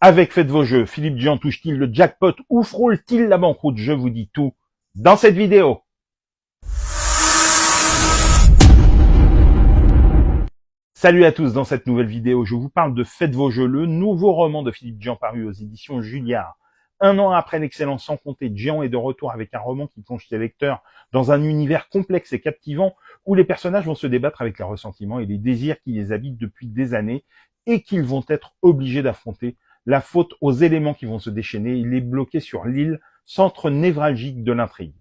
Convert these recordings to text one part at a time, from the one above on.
Avec Faites vos jeux, Philippe Dian touche-t-il le jackpot ou frôle-t-il la banqueroute? Je vous dis tout dans cette vidéo. Salut à tous, dans cette nouvelle vidéo, je vous parle de Faites vos jeux, le nouveau roman de Philippe Dian paru aux éditions Julliard. Un an après l'excellence sans compter, Dian est de retour avec un roman qui plonge ses lecteurs dans un univers complexe et captivant où les personnages vont se débattre avec leurs ressentiments et les désirs qui les habitent depuis des années et qu'ils vont être obligés d'affronter, la faute aux éléments qui vont se déchaîner et les bloquer sur l'île, centre névralgique de l'intrigue.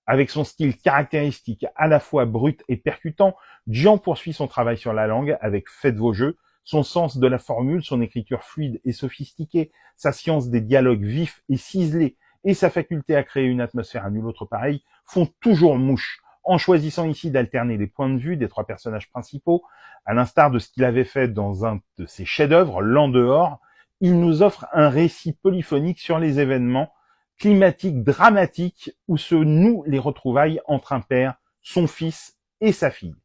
Avec son style caractéristique à la fois brut et percutant, Dian poursuit son travail sur la langue avec Faites vos jeux, son sens de la formule, son écriture fluide et sophistiquée, sa science des dialogues vifs et ciselés et sa faculté à créer une atmosphère à nul autre pareil font toujours mouche, en choisissant ici d'alterner les points de vue des trois personnages principaux, à l'instar de ce qu'il avait fait dans un de ses chefs-d'œuvre, L'En dehors. Il nous offre un récit polyphonique sur les événements climatiques dramatiques où se nouent les retrouvailles entre un père, son fils et sa fille.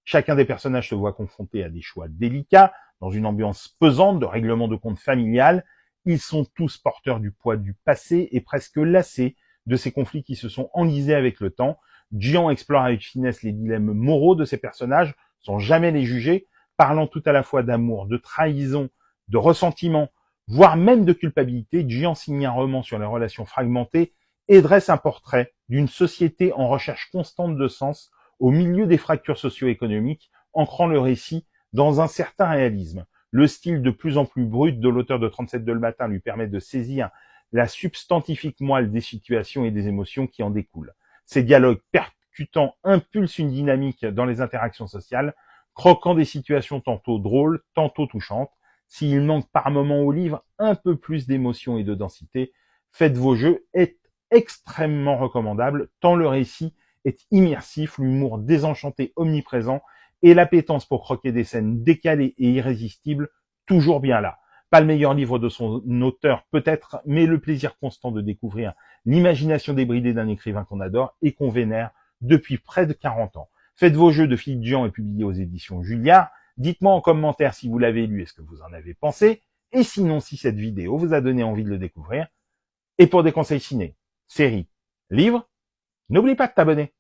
Chacun des personnages se voit confronté à des choix délicats, dans une ambiance pesante de règlement de compte familial. Ils sont tous porteurs du poids du passé et presque lassés de ces conflits qui se sont enlisés avec le temps. Dian explore avec finesse les dilemmes moraux de ces personnages, sans jamais les juger, parlant tout à la fois d'amour, de trahison, de ressentiment, voire même de culpabilité. Dian signe un roman sur les relations fragmentées et dresse un portrait d'une société en recherche constante de sens au milieu des fractures socio-économiques, ancrant le récit dans un certain réalisme. Le style de plus en plus brut de l'auteur de 37 de le matin lui permet de saisir la substantifique moelle des situations et des émotions qui en découlent. Ces dialogues percutants impulsent une dynamique dans les interactions sociales, croquant des situations tantôt drôles, tantôt touchantes. S'il manque par moments au livre un peu plus d'émotion et de densité, Faites vos jeux est extrêmement recommandable, tant le récit est immersif, l'humour désenchanté omniprésent et l'appétence pour croquer des scènes décalées et irrésistibles toujours bien là. Pas le meilleur livre de son auteur peut-être, mais le plaisir constant de découvrir l'imagination débridée d'un écrivain qu'on adore et qu'on vénère depuis près de 40 ans. Faites vos jeux de Philippe Dian est publié aux éditions Julliard. Dites-moi en commentaire si vous l'avez lu et ce que vous en avez pensé, et sinon si cette vidéo vous a donné envie de le découvrir. Et pour des conseils ciné, séries, livres, n'oublie pas de t'abonner.